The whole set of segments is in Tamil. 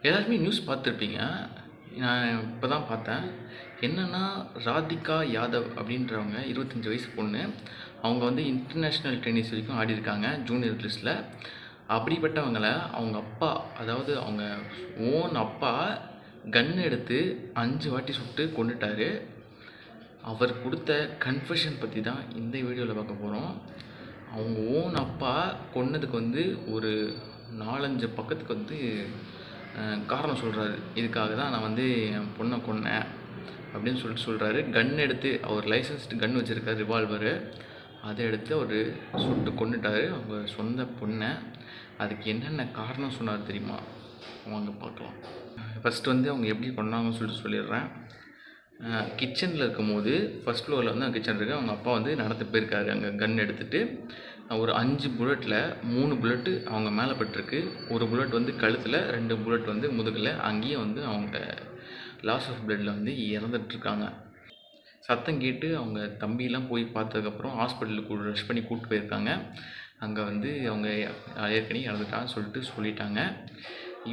எல்லாருமே நியூஸ் பார்த்துருப்பீங்க. நான் இப்போ தான் பார்த்தேன். என்னென்னா, ராதிகா யாதவ் அப்படின்றவங்க 25 வயசு பொண்ணு. அவங்க வந்து இன்டர்நேஷ்னல் டென்னிஸ் வரைக்கும் ஆடியிருக்காங்க ஜூனியர் லிஸ்ட்டில். அப்படிப்பட்டவங்கள அவங்க அப்பா, அதாவது அவங்க ஓன் அப்பா கன் எடுத்து 5 வாட்டி சுட்டு கொன்னுட்டாரு. அவர் கொடுத்த கன்ஃபெஷன் பற்றி தான் இந்த வீடியோவில் பார்க்க போகிறோம். அவங்க ஓன் அப்பா கொன்னதுக்கு வந்து ஒரு 4-5 பக்கத்துக்கு வந்து காரணம் சொல்கிறாரு. இதுக்காக தான் நான் வந்து என் பொண்ணை கொன்னேன் அப்படின்னு சொல்கிறாரு. கன் எடுத்து, அவர் லைசன்ஸ்டு கன் வச்சுருக்காரு, ரிவால்வரு. அதை எடுத்து அவர் சுட்டு கொன்னுட்டார் அவங்க சொந்த பொண்ணை. அதுக்கு என்னென்ன காரணம் சொன்னார் தெரியுமா? வாங்க பார்க்கலாம். ஃபஸ்ட்டு வந்து அவங்க எப்படி கொன்னாங்கன்னு சொல்லிடுறேன். கிச்சனில் இருக்கும்போது ஃபஸ்ட் ஃப்ளோரில் வந்து கிச்சன் இருக்குது. அவங்க அப்பா வந்து நடந்து போயிருக்காரு அங்கே கன் எடுத்துகிட்டு. ஒரு 5 புல்லட்டில் 3 புல்லட்டு அவங்க மேலே பட்டிருக்கு. ஒரு புல்லட் வந்து கழுத்தில், 2 புல்லட் வந்து முதுகில். அங்கேயும் வந்து அவங்க லாஸ் ஆஃப் பிளட்டில் வந்து இறந்துட்டுருக்காங்க. சத்தம் கேட்டு அவங்க தம்பிலாம் போய் பார்த்ததுக்கப்புறம் ஹாஸ்பிட்டலுக்கு ரஷ் பண்ணி கூப்பிட்டு போயிருக்காங்க. அங்கே வந்து அவங்க ஏற்கனவே இறந்துட்டான்னு சொல்லிட்டாங்க.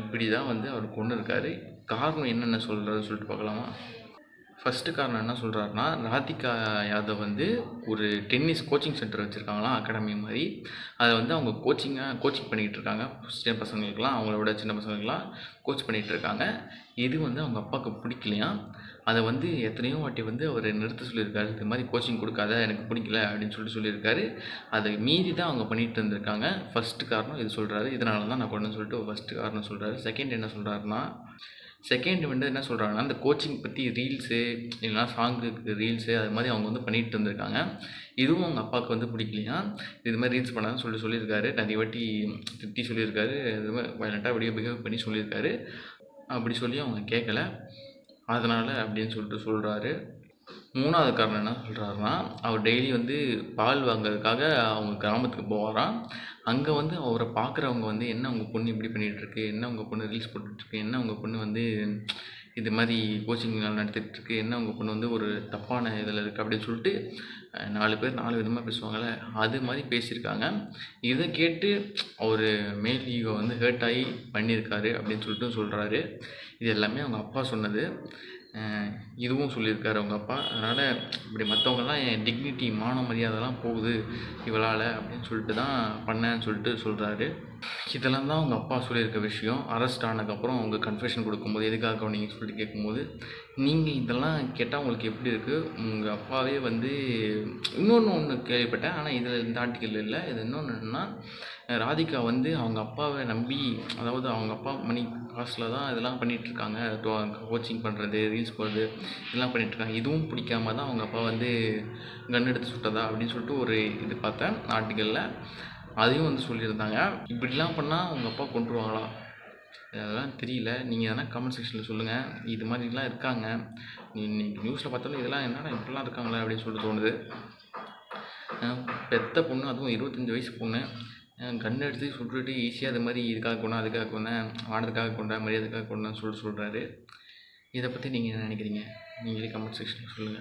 இப்படி தான் வந்து அவர் கொண்டு இருக்காரு. காரணம் என்னென்ன சொல்கிறாருன்னு சொல்லிட்டு பார்க்கலாமா? ஃபஸ்ட்டு காரணம் என்ன சொல்கிறாருன்னா, ராதிகா யாதவ் வந்து ஒரு டென்னிஸ் கோச்சிங் சென்டர் வச்சுருக்காங்களாம், அகாடமி மாதிரி. அதை வந்து அவங்க கோச்சிங் பண்ணிக்கிட்டு இருக்காங்க. சின்ன பசங்களுக்கெலாம், அவங்கள விட சின்ன பசங்களுக்கெலாம் கோச் பண்ணிகிட்டு இருக்காங்க. இது வந்து அவங்க அப்பாவுக்கு பிடிக்கலையாம். அதை வந்து எத்தனையோ வாட்டி வந்து அவர் நிறுத்த சொல்லியிருக்காரு. இது மாதிரி கோச்சிங் கொடுக்காத, எனக்கு பிடிக்கல அப்படின்னு சொல்லியிருக்காரு. அதை மீறி தான் அவங்க பண்ணிகிட்டு இருந்திருக்காங்க. ஃபஸ்ட்டு காரணம் இது சொல்கிறாரு. இதனால தான் நான் கொண்டேன்னு சொல்லிட்டு ஃபஸ்ட்டு காரணம் சொல்கிறாரு. செகண்ட் என்ன சொல்கிறாருன்னா, செகண்ட் வந்து என்ன சொல்கிறாங்கன்னா, அந்த கோச்சிங் பற்றி ரீல்ஸு இல்லைனா சாங்குக்கு ரீல்ஸு அது மாதிரி அவங்க வந்து பண்ணிகிட்டு இருந்திருக்காங்க. இதுவும் அவங்க அப்பாவுக்கு வந்து பிடிக்கலையா. இது மாதிரி ரீல்ஸ் பண்ணாதுன்னு சொல்லியிருக்காரு. நிறைய வாட்டி திட்டி சொல்லியிருக்காரு. இது மாதிரி வயலண்ட்டாக பிஹேவ் பண்ணி சொல்லியிருக்காரு. அப்படி சொல்லி அவங்க கேட்கல, அதனால் அப்படின்னு சொல்கிறாரு. 3வது காரணம் என்ன சொல்கிறாருன்னா, அவர் டெய்லி வந்து பால் வாங்கிறதுக்காக அவங்க கிராமத்துக்கு போவாராம். அங்கே வந்து அவரை பார்க்குறவங்க வந்து, என்ன உங்கள் பொண்ணு இப்படி பண்ணிகிட்ருக்கு, என்ன உங்கள் பொண்ணு ரீல்ஸ் போட்டுட்ருக்கு, என்ன உங்கள் பொண்ணு வந்து இது மாதிரி கோச்சிங் நடத்திட்டுருக்கு, என்ன உங்கள் பொண்ணு வந்து ஒரு தப்பான இதில் இருக்குது அப்படின்னு சொல்லிட்டு 4 பேர் 4 விதமாக பேசுவாங்கள்ல, அது மாதிரி பேசியிருக்காங்க. இதை கேட்டு அவர் மேல் ஈகோ வந்து ஹேர்ட் ஆகி பண்ணியிருக்காரு அப்படின்னு சொல்கிறாரு. இது எல்லாமே அவங்க அப்பா சொன்னது. இதுவும் சொல்லியிருக்காரு அவங்க அப்பா. அதனால் இப்படி மற்றவங்கெல்லாம் என் டிக்னிட்டி, மான மரியாதைலாம் போகுது இவளால் அப்படின்னு சொல்லிட்டு தான் பண்ணேன்னு சொல்கிறாரு. இதெல்லாம் தான் அவங்க அப்பா சொல்லியிருக்க விஷயம். அரெஸ்ட் ஆனதுக்கப்புறம் அவங்க கன்ஃபெஷன் கொடுக்கும்போது, எதுக்காக நீங்கள் சொல்லிட்டு கேட்கும்போது, நீங்கள் இதெல்லாம் கேட்டால் உங்களுக்கு எப்படி இருக்குது? உங்கள் அப்பாவே வந்து ஒன்று கேள்விப்பட்டேன், ஆனால் இதில் இந்த ஆர்டிக்கல் இல்லை. இது இன்னொன்று என்னென்னா, ராதிகா வந்து அவங்க அப்பாவை நம்பி, அதாவது அவங்க அப்பா மணி காசில் தான் இதெல்லாம் பண்ணிகிட்ருக்காங்க. கோச்சிங் பண்ணுறது, ரீல்ஸ் போடுறது இதெல்லாம் பண்ணிகிட்ருக்காங்க. இதுவும் பிடிக்காம தான் அவங்க அப்பா வந்து கன் எடுத்து சுட்டதா அப்படின்னு சொல்லிட்டு ஒரு இது பார்த்தேன் ஆர்டிக்கலில். அதையும் வந்து சொல்லியிருந்தாங்க. இப்படிலாம் பண்ணால் அவங்க அப்பா கொன்றுவாங்களா? அதெல்லாம் தெரியல. நீங்கள் எதனா கமெண்ட் செக்ஷனில் சொல்லுங்கள். இது மாதிரிலாம் இருக்காங்க. இன்னைக்கு நியூஸில் பார்த்தாலும் இதெல்லாம் என்னடா இப்படிலாம் இருக்காங்களே அப்படின்னு சொல்லிட்டு தோணுது. பெத்த பொண்ணு, அதுவும் 25 வயசு பொண்ணு, கன் எடுத்து சுட்டுட்டு ஈஸியாக அது மாதிரி இதுக்காக கொண்டேன், அதுக்காக கொண்டேன், ஆனதுக்காக கொண்டேன், மரியாதைக்காக கொண்டேன்னு சொல்கிறாரு. இதை பற்றி நீங்கள் என்ன நினைக்கிறீங்க? நீங்களே கமெண்ட் செக்ஷனில் சொல்லுங்கள்.